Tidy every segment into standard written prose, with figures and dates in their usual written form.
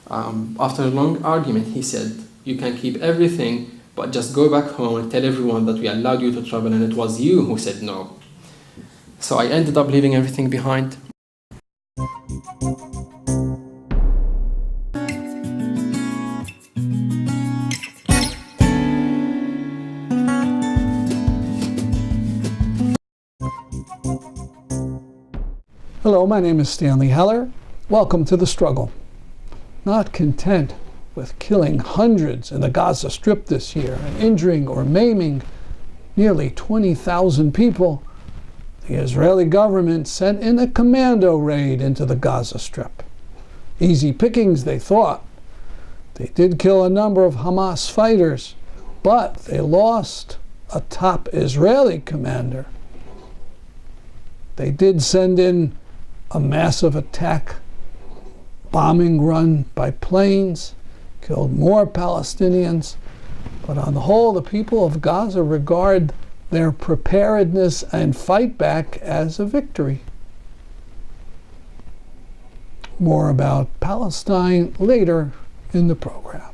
After a long argument, he said, "You can keep everything, but just go back home and tell everyone that we allowed you to travel and it was you who said no." So I ended up leaving everything behind. Hello, my name is Stanley Heller. Welcome to The Struggle. Not content with killing hundreds in the Gaza Strip this year and injuring or maiming nearly 20,000 people, the Israeli government sent in a commando raid into the Gaza Strip. Easy pickings, they thought. They did kill a number of Hamas fighters, but they lost a top Israeli commander. They did send in a massive attack, bombing run by planes, killed more Palestinians, but on the whole, the people of Gaza regard their preparedness and fight back as a victory. More about Palestine later in the program.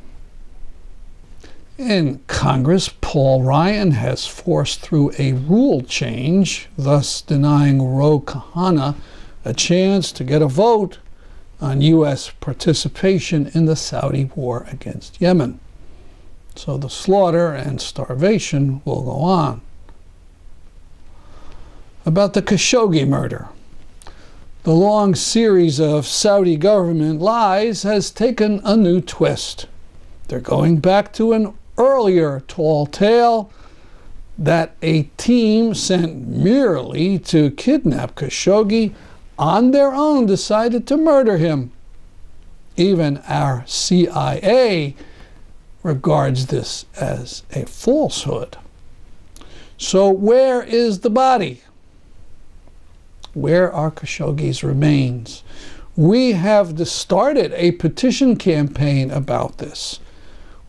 In Congress, Paul Ryan has forced through a rule change, thus denying Ro Khanna a chance to get a vote on U.S. participation in the Saudi war against Yemen. So the slaughter and starvation will go on. About the Khashoggi murder. The long series of Saudi government lies has taken a new twist. They're going back to an earlier tall tale that a team sent merely to kidnap Khashoggi on their own decided to murder him. Even our CIA regards this as a falsehood. So where is the body? Where are Khashoggi's remains? We have started a petition campaign about this.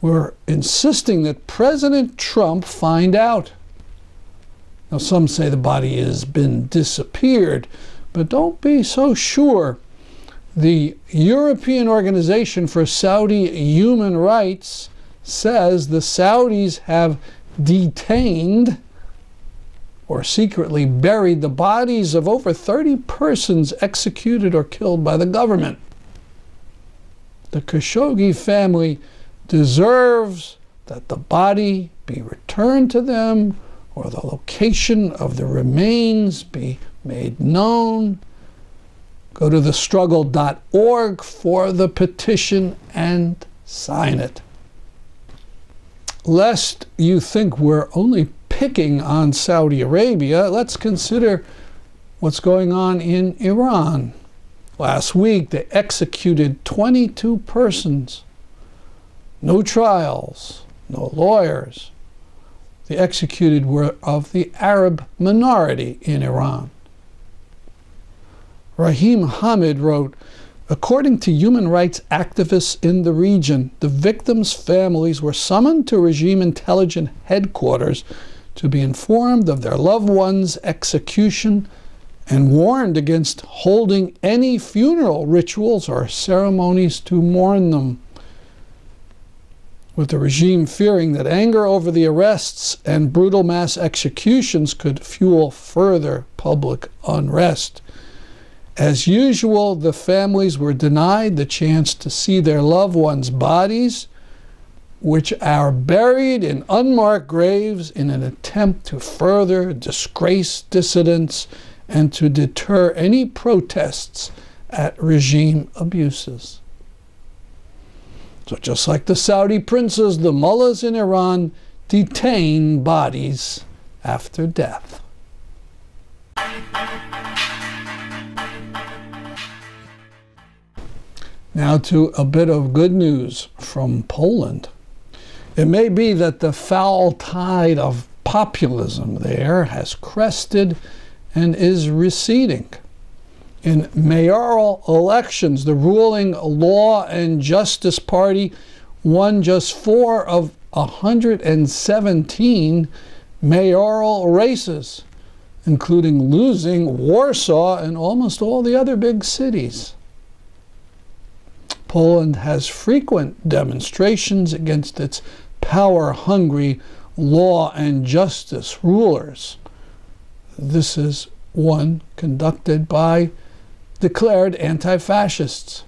We're insisting that President Trump find out. Now, some say the body has been disappeared, but don't be so sure. The European Organization for Saudi Human Rights says the Saudis have detained or secretly buried the bodies of over 30 persons executed or killed by the government. The Khashoggi family deserves that the body be returned to them or the location of the remains be made known. Go to thestruggle.org for the petition and sign it. Lest you think we're only picking on Saudi Arabia, let's consider what's going on in Iran. Last week, they executed 22 persons. No trials, no lawyers. The executed were of the Arab minority in Iran. Rahim Hamid wrote, according to human rights activists in the region, the victims' families were summoned to regime intelligence headquarters to be informed of their loved ones' execution and warned against holding any funeral rituals or ceremonies to mourn them. With the regime fearing that anger over the arrests and brutal mass executions could fuel further public unrest. As usual, the families were denied the chance to see their loved ones' bodies, which are buried in unmarked graves in an attempt to further disgrace dissidents and to deter any protests at regime abuses. So just like the Saudi princes, the mullahs in Iran detain bodies after death. Now to a bit of good news from Poland. It may be that the foul tide of populism there has crested and is receding. In mayoral elections, the ruling Law and Justice Party won just 4 of 117 mayoral races, including losing Warsaw and almost all the other big cities. Poland has frequent demonstrations against its power-hungry law and justice rulers. This is one conducted by declared anti-fascists.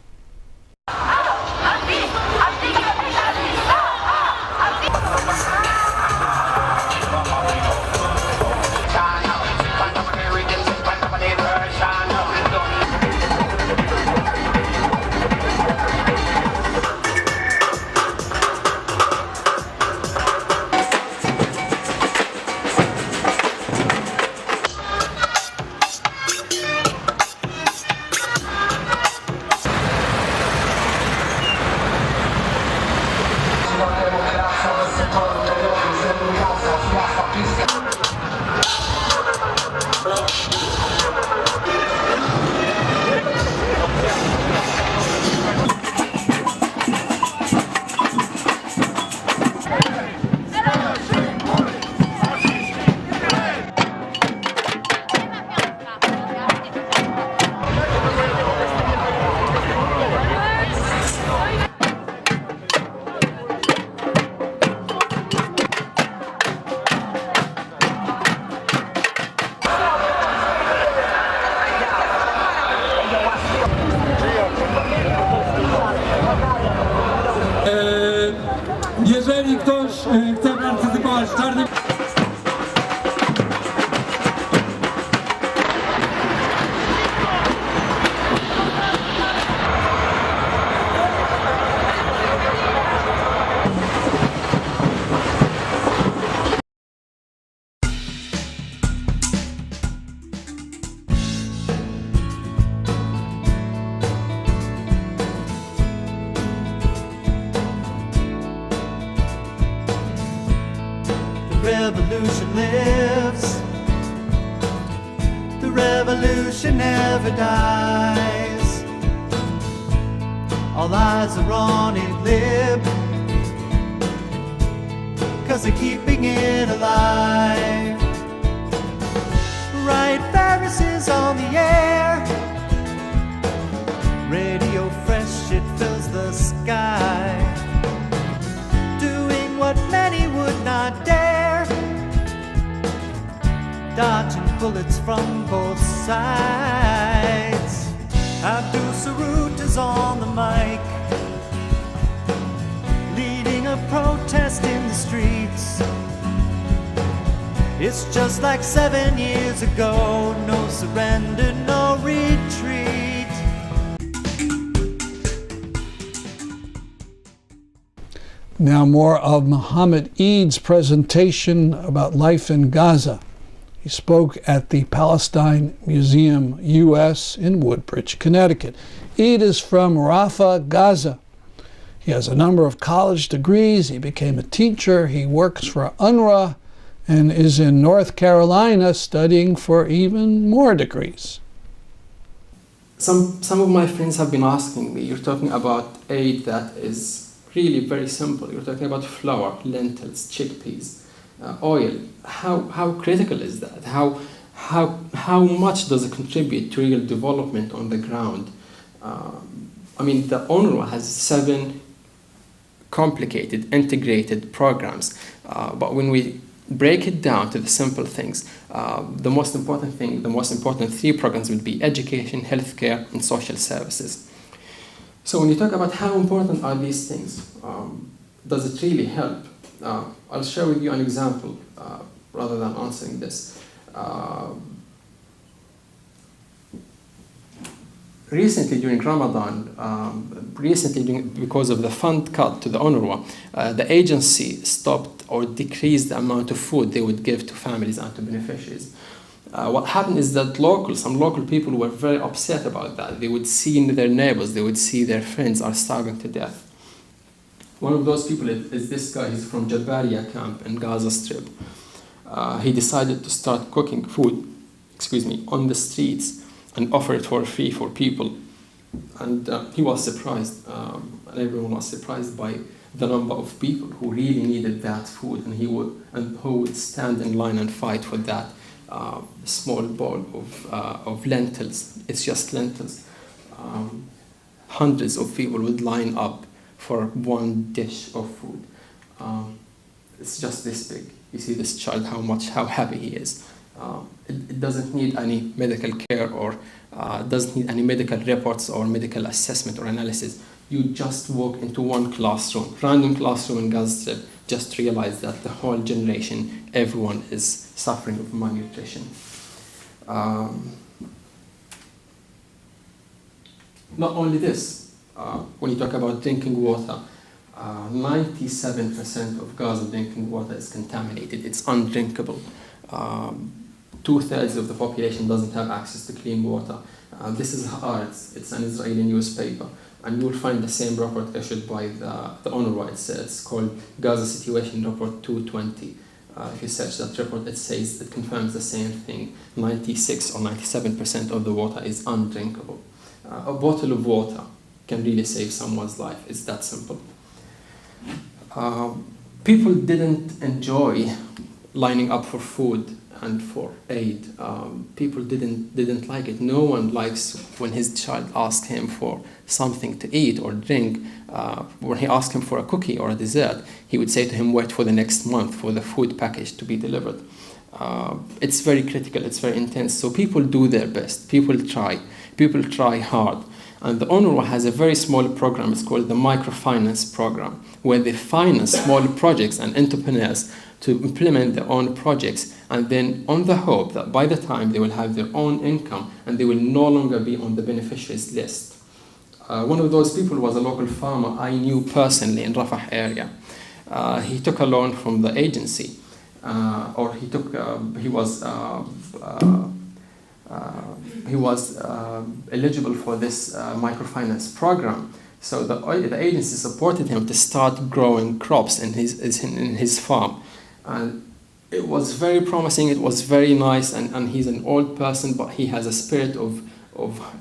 Jeżeli ktoś chce partycypować w czarnym... Revolution lives. The revolution never dies. All eyes are on it, lib, 'cause they're keeping it alive. Right, Ferris is on the air. Radio fresh, it fills the sky, doing what many would not dare, dodging bullets from both sides. Abdul Sarut is on the mic, leading a protest in the streets. It's just like 7 years ago, no surrender, no retreat. Now more of Mohammed Eid's presentation about life in Gaza. He spoke at the Palestine Museum, U.S. in Woodbridge, Connecticut. Eid is from Rafah, Gaza. He has a number of college degrees. He became a teacher. He works for UNRWA and is in North Carolina studying for even more degrees. Some of my friends have been asking me, you're talking about aid that is really very simple. You're talking about flour, lentils, chickpeas, oil. How critical is that? How much does it contribute to real development on the ground? I mean, the UNRWA has 7 complicated, integrated programs, but when we break it down to the simple things, the most important 3 programs would be education, healthcare, and social services. So when you talk about how important are these things, does it really help? I'll share with you an example rather than answering this. Recently during Ramadan, because of the fund cut to the UNRWA, the agency stopped or decreased the amount of food they would give to families and to beneficiaries. What happened is that some local people were very upset about that. They would see their neighbors, they would see their friends are starving to death. One of those people is this guy. He's from Jabalia camp in Gaza Strip. He decided to start cooking food, on the streets and offer it for free for people. And he was surprised, and everyone was surprised by the number of people who really needed that food, and who would stand in line and fight for that small bowl of lentils. It's just lentils. hundreds of people would line up for one dish of food. It's just this big. You see this child, how happy he is. It doesn't need any medical care or doesn't need any medical reports or medical assessment or analysis. You just walk into one classroom, random classroom in Gaza Strip, just realize that the whole generation, everyone is suffering of malnutrition. Not only this, when you talk about drinking water, 97% of Gaza drinking water is contaminated. It's undrinkable. 2/3 of the population doesn't have access to clean water. This is Haaretz. It's an Israeli newspaper. And you will find the same report issued by the UNRWA. It's called Gaza Situation Report 220. If you search that report, it confirms the same thing. 96 or 97% of the water is undrinkable. A bottle of water can really save someone's life. It's that simple. People didn't enjoy lining up for food and for aid. People didn't like it. No one likes when his child asks him for something to eat or drink. When he asks him for a cookie or a dessert, he would say to him, wait for the next month for the food package to be delivered. It's very critical, it's very intense. So people do their best. People try hard. And the UNRWA has a very small program. It's called the microfinance program, where they finance small projects and entrepreneurs to implement their own projects, and then on the hope that by the time they will have their own income and they will no longer be on the beneficiaries list. One of those people was a local farmer I knew personally in Rafah area. He took a loan from the agency, he was eligible for this microfinance program. So the agency supported him to start growing crops in his farm. And it was very promising, it was very nice, and he's an old person, but he has a spirit of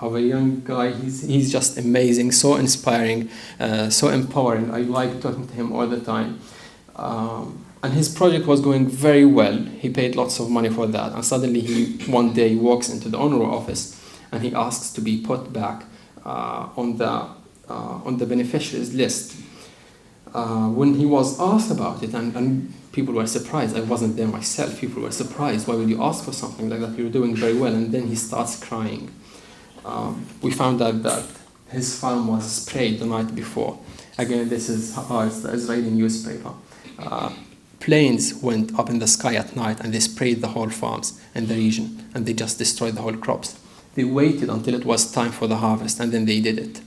a young guy. He's just amazing, so inspiring, so empowering. I like talking to him all the time. And his project was going very well. He paid lots of money for that. And suddenly one day walks into the UNRWA office and he asks to be put back on the beneficiaries list. When he was asked about it, and people were surprised. I wasn't there myself. People were surprised. Why would you ask for something like that? You're doing very well. And then he starts crying. We found out that his farm was sprayed the night before. Again, this is the Israeli newspaper. Planes went up in the sky at night and they sprayed the whole farms in the region, and they just destroyed the whole crops. They waited until it was time for the harvest, and then they did it.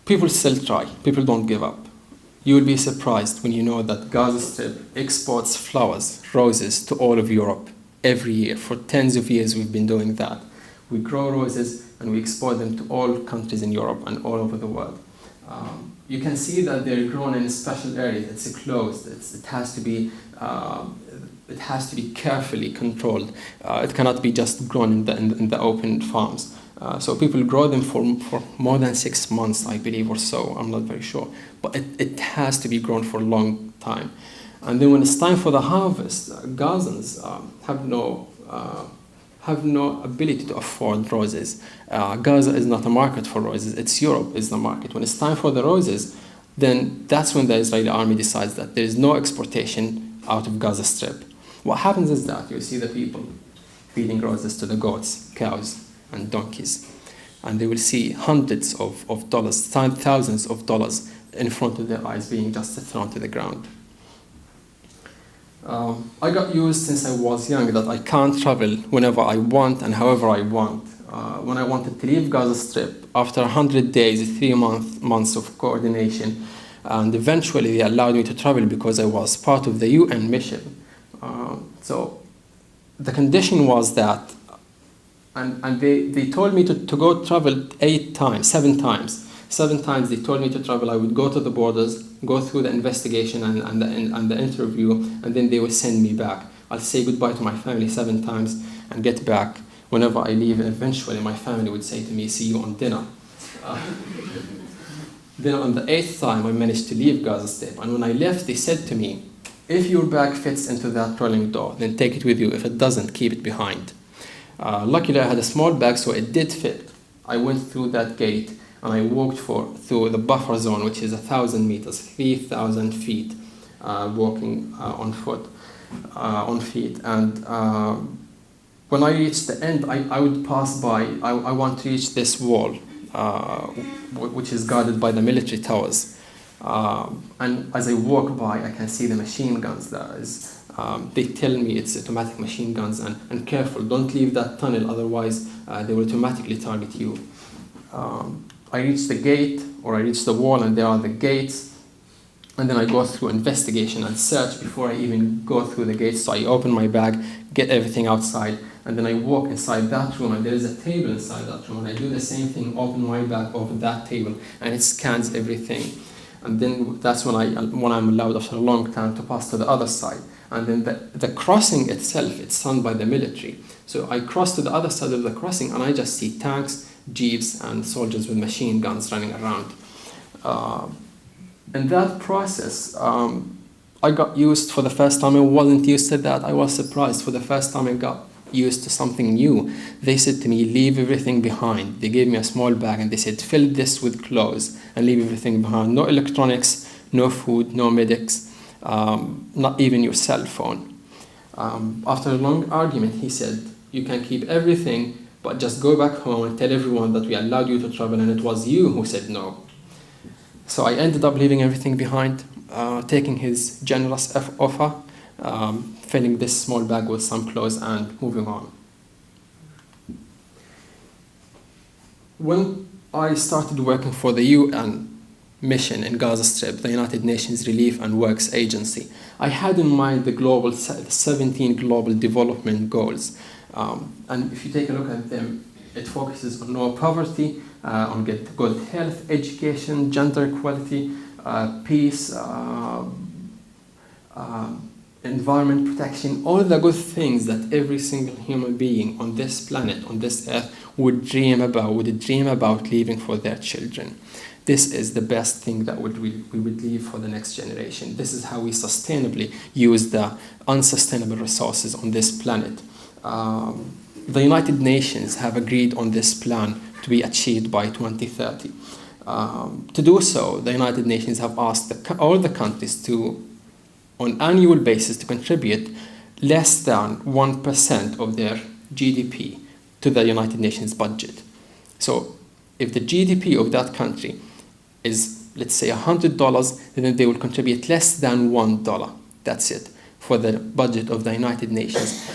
People still try. People don't give up. You will be surprised when you know that Gaza Strip exports flowers, roses, to all of Europe every year. For tens of years we've been doing that. We grow roses and we export them to all countries in Europe and all over the world. You can see that they're grown in special areas. It's closed. It has to be carefully controlled. It cannot be just grown in the open farms. So people grow them for more than 6 months, I believe, or so. I'm not very sure, but it has to be grown for a long time. And then when it's time for the harvest, Gazans have no ability to afford roses. Gaza is not a market for roses. It's Europe is the market. When it's time for the roses, then that's when the Israeli army decides that there is no exportation out of Gaza Strip. What happens is that you see the people feeding roses to the goats, cows, and donkeys. And they will see hundreds of dollars, thousands of dollars in front of their eyes being just thrown to the ground. I got used since I was young that I can't travel whenever I want and however I want. When I wanted to leave Gaza Strip, after 100 days, 3 months of coordination, and eventually they allowed me to travel because I was part of the UN mission. So the condition was that, and they told me to go travel 7 times. 7 times they told me to travel. I would go to the borders, go through the investigation and the interview, and then they would send me back. I'll say goodbye to my family 7 times and get back whenever I leave, and eventually my family would say to me, see you on dinner. Then on the 8th time I managed to leave Gaza Strip, and when I left they said to me, if your bag fits into that rolling door, then take it with you. If it doesn't, keep it behind. Luckily, I had a small bag, so it did fit. I went through that gate and I walked through the buffer zone, which is 1,000 meters, 3,000 feet, walking on feet. And when I reached the end, I would pass by. I want to reach this wall, which is guarded by the military towers. And as I walk by, I can see the machine guns. They tell me it's automatic machine guns, and careful, don't leave that tunnel, otherwise they will automatically target you. I reach the gate, or I reach the wall, and there are the gates, and then I go through investigation and search before I even go through the gates. So I open my bag, get everything outside, and then I walk inside that room, and there is a table inside that room, and I do the same thing, open my bag, open that table, and it scans everything. And then that's when I'm allowed after a long time to pass to the other side. And then the crossing itself, it's done by the military. So I cross to the other side of the crossing, and I just see tanks, jeeps, and soldiers with machine guns running around. In that process, I got used for the first time. I wasn't used to that. I was surprised. For the first time, I got used to something new. They said to me, leave everything behind. They gave me a small bag and they said, fill this with clothes and leave everything behind. No electronics, no food, no medics, not even your cell phone. After a long argument, he said, you can keep everything, but just go back home and tell everyone that we allowed you to travel, and it was you who said no. So I ended up leaving everything behind, taking his generous offer, filling this small bag with some clothes and moving on. When I started working for the UN mission in Gaza Strip, the United Nations Relief and Works Agency, I had in mind the 17 global development goals. And if you take a look at them, it focuses on no poverty, on good health, education, gender equality, peace, environment protection, all the good things that every single human being on this planet, on this earth, would dream about leaving for their children. This is the best thing that we would leave for the next generation. This is how we sustainably use the unsustainable resources on this planet. The United Nations have agreed on this plan to be achieved by 2030. To do so, the United Nations have asked all the countries to, on annual basis, to contribute less than 1% of their GDP to the United Nations budget. So if the GDP of that country is, let's say, $100, then they will contribute less than $1. That's it, for the budget of the United Nations.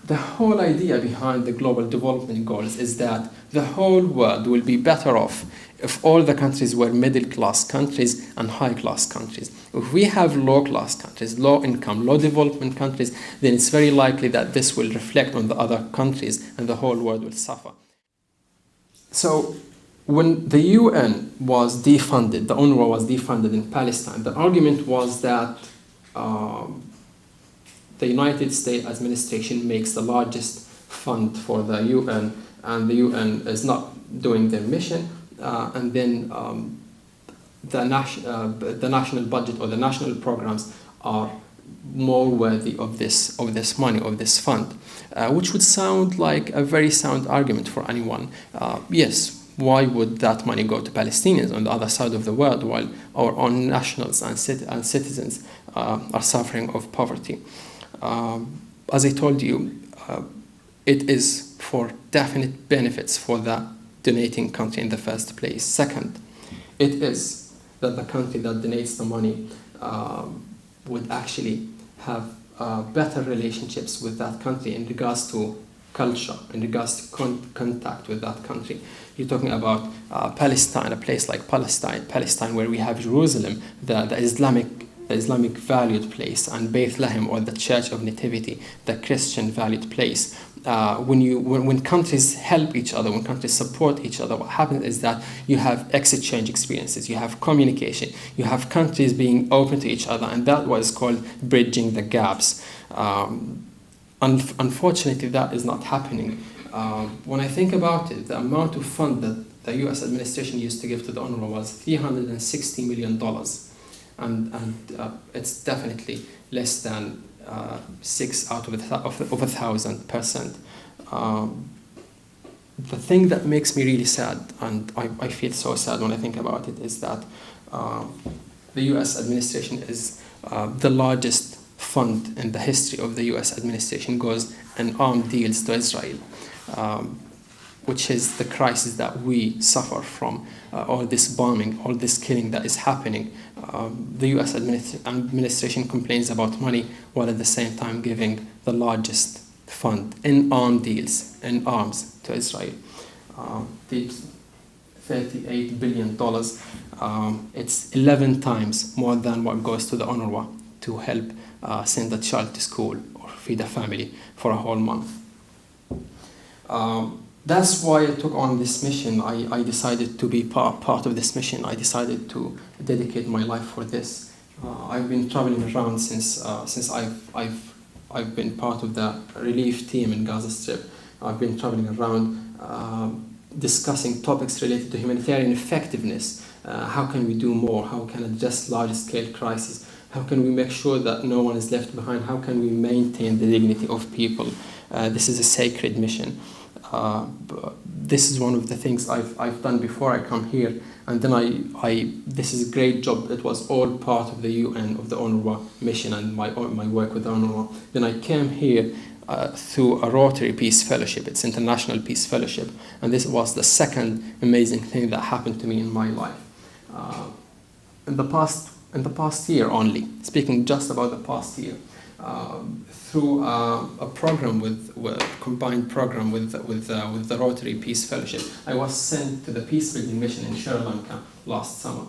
The whole idea behind the global development goals is that the whole world will be better off if all the countries were middle-class countries and high-class countries. If we have low-class countries, low-income, low-development countries, then it's very likely that this will reflect on the other countries and the whole world will suffer. So when the UN was defunded, the UNRWA was defunded in Palestine, the argument was that the United States administration makes the largest fund for the UN, and the UN is not doing their mission, and then the national budget or the national programs are more worthy of this money, of this fund, which would sound like a very sound argument for anyone. Yes, why would that money go to Palestinians on the other side of the world while our own nationals and citizens are suffering of poverty? As I told you, it is for definite benefits for the donating country in the first place. Second, it is that the country that donates the money would actually have better relationships with that country in regards to culture, in regards to contact with that country. You're talking about Palestine, a place like Palestine where we have Jerusalem, the Islamic valued place, and Bethlehem, or the Church of Nativity, the Christian valued place. When countries help each other, when countries support each other, what happens is that you have exchange experiences, you have communication, you have countries being open to each other, and that was called bridging the gaps. Unfortunately, that is not happening. When I think about it, the amount of fund that the U.S. administration used to give to the UNRWA was $360 million. And it's definitely less than 6 out of 1,000%. The thing that makes me really sad, and I feel so sad when I think about it, is that the US administration is the largest fund in the history of the US administration goes in armed deals to Israel, which is the crisis that we suffer from, all this bombing, all this killing that is happening. The US administration complains about money while at the same time giving the largest fund in armed deals, in arms to Israel. The $38 billion, it's 11 times more than what goes to the UNRWA to help send a child to school or feed a family for a whole month. That's why I took on this mission. I decided to be part of this mission. I decided to dedicate my life for this. I've been traveling around since I've been part of the relief team in Gaza Strip. I've been traveling around discussing topics related to humanitarian effectiveness. How can we do more? How can address large-scale crises? How can we make sure that no one is left behind? How can we maintain the dignity of people? This is a sacred mission. This is one of the things I've done before I come here, and then this is a great job. It was all part of the UN, of the UNRWA mission and my work with the UNRWA. Then I came here through a Rotary Peace Fellowship. It's International Peace Fellowship, and this was the second amazing thing that happened to me in my life. In the past year only, speaking just about the past year, through a program combined program with the Rotary Peace Fellowship, I was sent to the peace building mission in Sri Lanka last summer,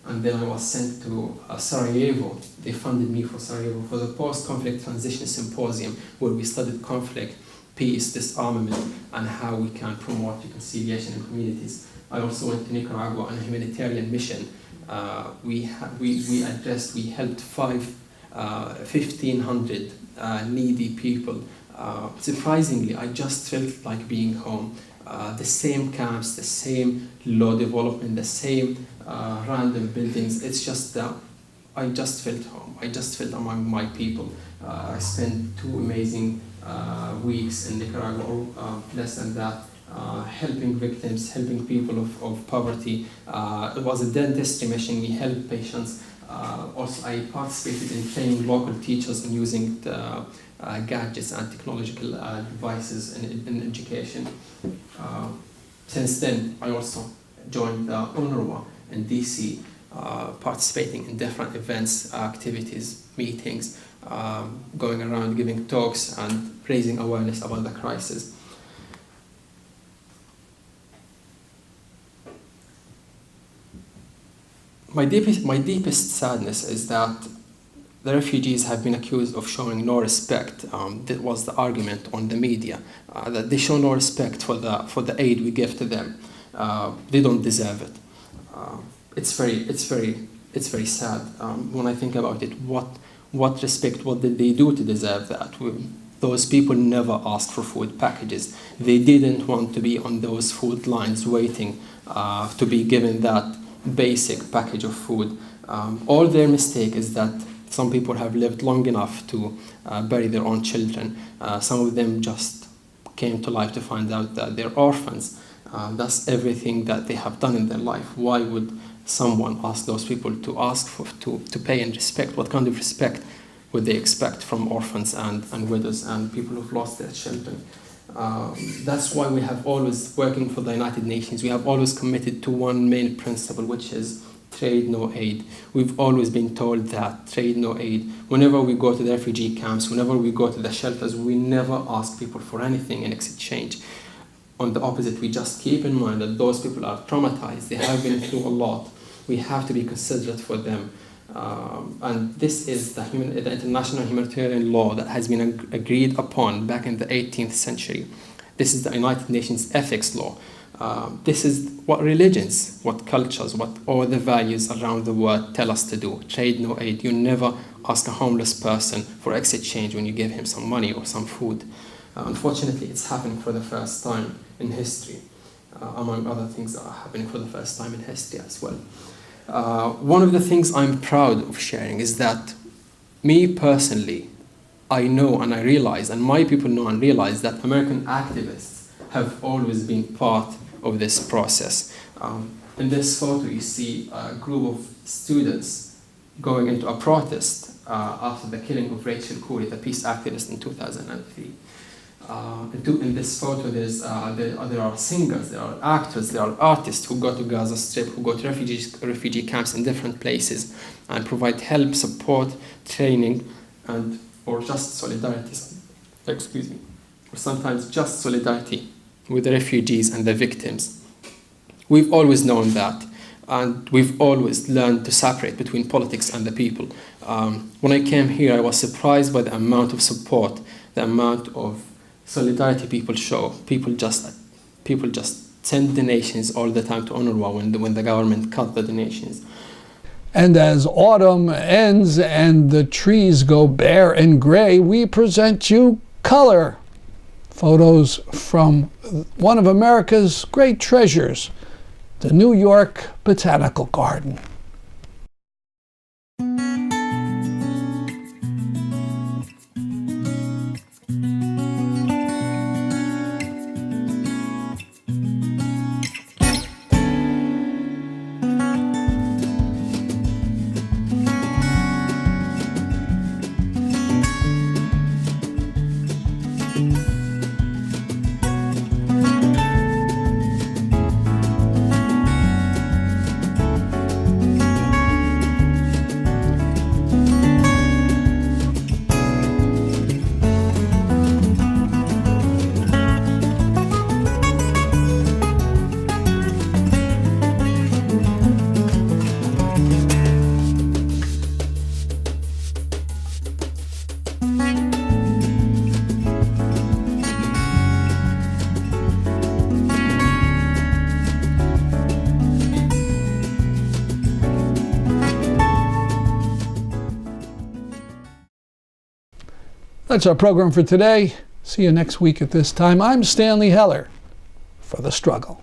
and then I was sent to Sarajevo. They funded me for Sarajevo for the post-conflict transition symposium, where we studied conflict, peace, disarmament, and how we can promote reconciliation in communities. I also went to Nicaragua on a humanitarian mission. We helped 1,500 needy people. Surprisingly, I just felt like being home. The same camps, the same low development, the same random buildings. It's just that I just felt home. I just felt among my people. I spent 2 amazing weeks in Nicaragua, or less than that, helping victims, helping people of poverty. It was a dentistry mission. We helped patients. Also, I participated in training local teachers in using the gadgets and technological devices in education. Since then, I also joined the UNRWA in DC, participating in different events, activities, meetings, going around giving talks and raising awareness about the crisis. My deepest sadness is that the refugees have been accused of showing no respect. That was the argument on the media, that they show no respect for the aid we give to them. They don't deserve it. It's very sad when I think about it. What respect? What did they do to deserve that? Those people never asked for food packages. They didn't want to be on those food lines waiting to be given that basic package of food. All their mistake is that some people have lived long enough to bury their own children. Some of them just came to life to find out that they're orphans. That's everything that they have done in their life. Why would someone ask those people to pay in respect? What kind of respect would they expect from orphans and widows and people who've lost their children? That's why we have always, working for the United Nations, we have always committed to one main principle, which is trade, no aid. We've always been told that trade, no aid. Whenever we go to the refugee camps, whenever we go to the shelters, we never ask people for anything in exchange. On the opposite, we just keep in mind that those people are traumatized. They have been through a lot. We have to be considerate for them. And this is the international humanitarian law that has been agreed upon back in the 18th century. This is the United Nations ethics law. This is what religions, what cultures, what all the values around the world tell us to do. Trade, no aid. You never ask a homeless person for exchange when you give him some money or some food. Unfortunately, it's happening for the first time in history, among other things that are happening for the first time in history as well. One of the things I'm proud of sharing is that me personally, I know and I realize, and my people know and realize, that American activists have always been part of this process. In this photo, you see a group of students going into a protest after the killing of Rachel Corrie, the peace activist, in 2003. In this photo, there are singers, there are actors, there are artists who go to Gaza Strip, who go to refugee camps in different places and provide help, support, training, or just solidarity. Excuse me. Or sometimes just solidarity with the refugees and the victims. We've always known that, and we've always learned to separate between politics and the people. When I came here, I was surprised by the amount of support, the amount of solidarity people show. People just send donations all the time to UNRWA when the government cut the donations. And as autumn ends and the trees go bare and gray, we present you color. Photos from one of America's great treasures, the New York Botanical Garden. That's our program for today. See you next week at this time. I'm Stanley Heller for The Struggle.